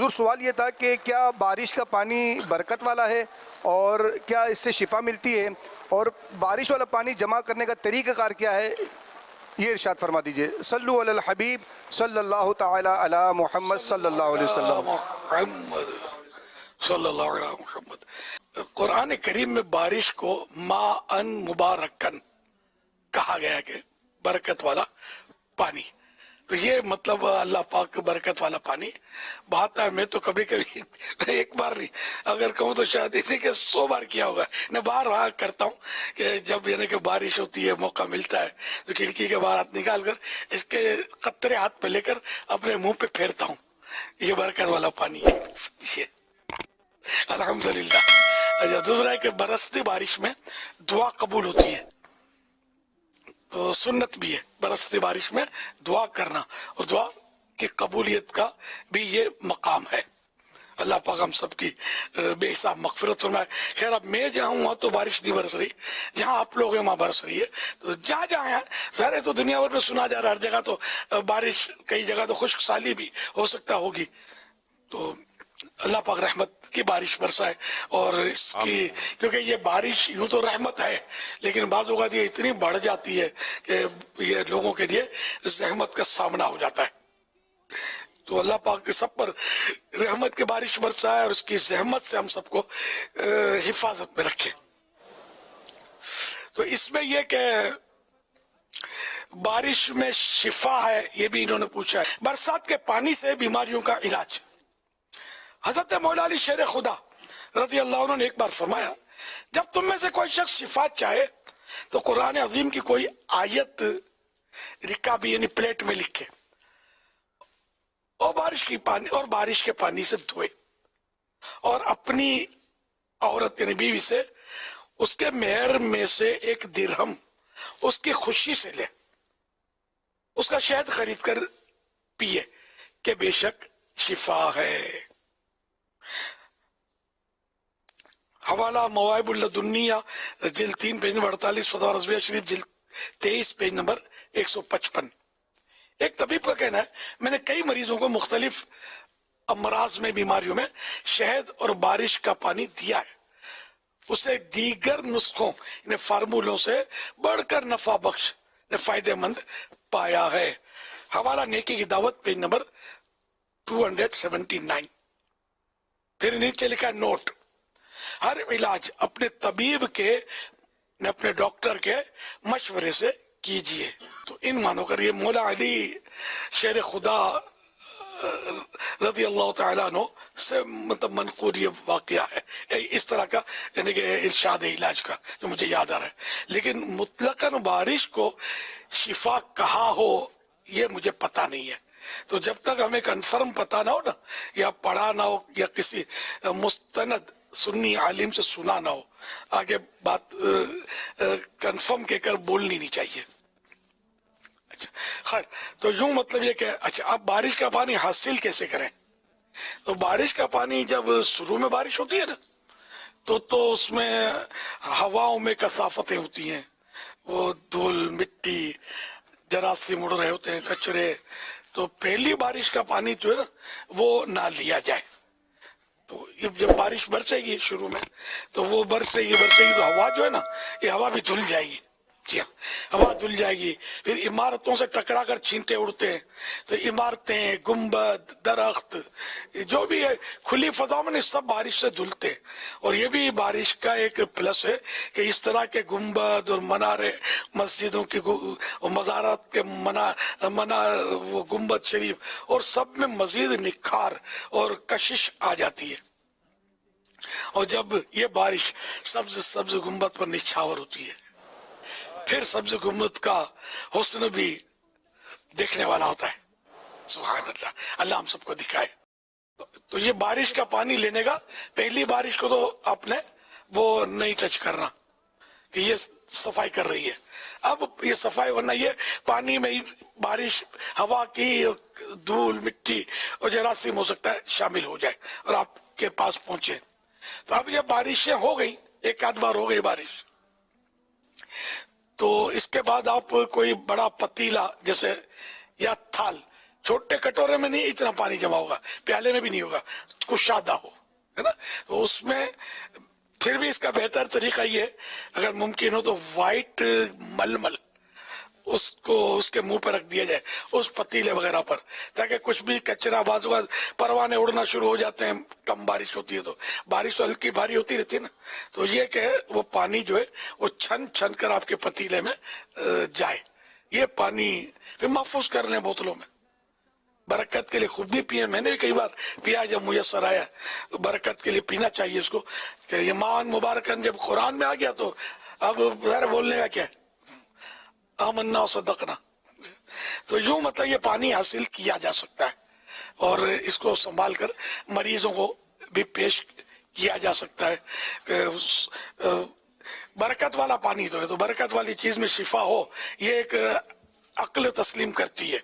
حضور سوال یہ تھا کہ کیا بارش کا پانی برکت والا ہے اور کیا اس سے شفا ملتی ہے، اور بارش والا پانی جمع کرنے کا طریقہ کار کیا ہے، یہ ارشاد فرما دیجئے۔ صلو علی الحبیب صلی اللہ تعالی علی محمد صلی اللہ علیہ وسلم۔ محمد صلی اللہ علیہ محمد۔ قرآن کریم میں بارش کو ماءً مبارکن کہا گیا ہے کہ برکت والا پانی۔ تو یہ مطلب اللہ پاک برکت والا پانی بہاتا ہے۔ میں تو کبھی کبھی ایک بار نہیں، اگر کہوں تو شاید اسی کے 100 بار کیا ہوگا۔ میں باہر رہا کرتا ہوں کہ جب یعنی کہ بارش ہوتی ہے، موقع ملتا ہے تو کھڑکی کے باہر ہاتھ نکال کر اس کے قطرے ہاتھ پہ لے کر اپنے منہ پہ پھیرتا ہوں۔ یہ برکت والا پانی ہے یہ، الحمدللہ۔ اچھا، دوسرا ہے کہ برستی بارش میں دعا قبول ہوتی ہے، تو سنت بھی ہے برستی بارش میں دعا کرنا، اور دعا کی قبولیت کا بھی یہ مقام ہے۔ اللہ پاک ہم سب کی بے حساب مغفرت فرمائے۔ خیر، اب میں جہاں ہوں وہاں تو بارش نہیں برس رہی، جہاں آپ لوگ ہیں وہاں برس رہی ہے۔ تو جہاں جہاں ہے ظاہر ہے، تو دنیا بھر میں سنا جا رہا ہے ہر جگہ تو بارش، کئی جگہ تو خشک سالی بھی ہو سکتا ہوگی۔ تو اللہ پاک رحمت کی بارش برسائے، اور اس کی کیونکہ یہ بارش یوں تو رحمت ہے، لیکن بعض اوقات یہ اتنی بڑھ جاتی ہے کہ یہ لوگوں کے لیے زحمت کا سامنا ہو جاتا ہے۔ تو اللہ پاک کے سب پر رحمت کی بارش برسائے اور اس کی زحمت سے ہم سب کو حفاظت میں رکھے۔ تو اس میں یہ کہ بارش میں شفا ہے، یہ بھی انہوں نے پوچھا ہے۔ برسات کے پانی سے بیماریوں کا علاج۔ حضرت مولا علی شیر خدا رضی اللہ عنہ نے ایک بار فرمایا، جب تم میں سے کوئی شخص شفا چاہے تو قرآن عظیم کی کوئی آیت رکابی یعنی پلیٹ میں لکھے اور بارش کے پانی سے دھوئے، اور اپنی عورت یعنی بیوی سے اس کے مہر میں سے 1 درہم اس کی خوشی سے لے، اس کا شہد خرید کر پیے کہ بے شک شفا ہے۔ حوالہ مواہب اللدنیہ جلد 3 پیج نمبر 48، فتاوی رضویہ شریف جلد 23 پیج نمبر 155۔ ایک طبیب کا کہنا ہے، میں نے کئی مریضوں کو مختلف امراض میں، بیماریوں میں شہد اور بارش کا پانی دیا ہے، اسے دیگر نسخوں یعنی فارمولوں سے بڑھ کر نفع بخش فائدہ مند پایا ہے۔ حوالہ نیکی کی دعوت پیج نمبر 279۔ پھر نیچے لکھا ہے نوٹ، ہر علاج اپنے طبیب کے اپنے ڈاکٹر کے مشورے سے کیجئے۔ تو ان معنوں کر یہ مولا علی شیر خدا رضی اللہ تعالیٰ عنہ سے مطلب منقول یہ واقعہ ہے، اس طرح کا یعنی کہ ارشاد علاج کا جو مجھے یاد آ رہا ہے۔ لیکن مطلقاً بارش کو شفا کہا ہو یہ مجھے پتہ نہیں ہے۔ تو جب تک ہمیں کنفرم پتہ نہ ہو نا، یا پڑھا نہ ہو، یا کسی مستند سنی عالم سے سنا نہ ہو، آگے بات کنفرم کہہ کر بولنی نہیں چاہیے۔ اچھا خیر، تو یوں مطلب یہ کہ اچھا اب بارش کا پانی حاصل کیسے کریں؟ تو بارش کا پانی جب شروع میں بارش ہوتی ہے نا، تو اس میں ہواؤں میں کثافتیں ہوتی ہیں، وہ دھول مٹی جراثیم اڑ رہے ہوتے ہیں، کچرے، تو پہلی بارش کا پانی جو ہے نا وہ نہ لیا جائے۔ تو جب بارش برسے گی شروع میں، تو وہ برسے گی تو ہوا جو ہے نا، یہ ہوا بھی دھل جائے گی۔ جی ہاں، ہوا دھل جائے گی، پھر عمارتوں سے ٹکرا کر چھینٹے اڑتے ہیں، تو عمارتیں، گنبد، درخت جو بھی ہے کھلی فضا میں سب بارش سے دھلتے ہیں۔ اور یہ بھی بارش کا ایک پلس ہے کہ اس طرح کے گنبد اور منارے، مسجدوں کی مزارات کے وہ گنبد شریف اور سب میں مزید نکھار اور کشش آ جاتی ہے۔ اور جب یہ بارش سبز گنبد پر نچھاور ہوتی ہے، پھر سبز گنبد کا حسن بھی دیکھنے والا ہوتا ہے۔ سبحان اللہ، اللہ ہم سب کو دکھائے۔ تو یہ بارش کا پانی لینے کا، پہلی بارش کو تو آپ نے وہ نہیں ٹچ کرنا کہ یہ صفائی کر رہی ہے۔ اب یہ صفائی، ورنہ یہ پانی میں بارش، ہوا کی دھول مٹی اور جراثیم ہو سکتا ہے شامل ہو جائے اور آپ کے پاس پہنچے۔ تو اب یہ بارشیں ہو گئی، 1 بار ہو گئی بارش، تو اس کے بعد آپ کوئی بڑا پتیلا جیسے یا تھال چھوٹے کٹورے میں نہیں اتنا پانی جمع ہوگا, پیالے میں بھی نہیں ہوگا, کشادہ ہو, ہے نا. تو اس میں پھر بھی اس کا بہتر طریقہ یہ ہے اگر ممکن ہو تو وائٹ ململ اس کو اس کے منہ پہ رکھ دیا جائے, اس پتیلے وغیرہ پر, تاکہ کچھ بھی کچرا بعض اوقات پروانے اڑنا شروع ہو جاتے ہیں, کم بارش ہوتی ہے تو, بارش تو ہلکی بھاری ہوتی رہتی ہے نا, تو یہ کہ وہ پانی جو ہے وہ چھن چھن کر آپ کے پتیلے میں جائے. یہ پانی پھر محفوظ کر لیں بوتلوں میں, برکت کے لیے خود بھی پیے. میں نے بھی کئی بار پیا جب میسر آیا, برکت کے لیے پینا چاہیے اس کو, کہ یہ مان مبارکن جب قرآن میں آ گیا تو اب ظاہر بولنے کا کیا ہے, آمنا و صدقنا. تو یوں مطلب یہ پانی حاصل کیا جا سکتا ہے اور اس کو سنبھال کر مریضوں کو بھی پیش کیا جا سکتا ہے. کہ برکت والا پانی تو ہے, تو برکت والی چیز میں شفا ہو, یہ ایک عقل تسلیم کرتی ہے.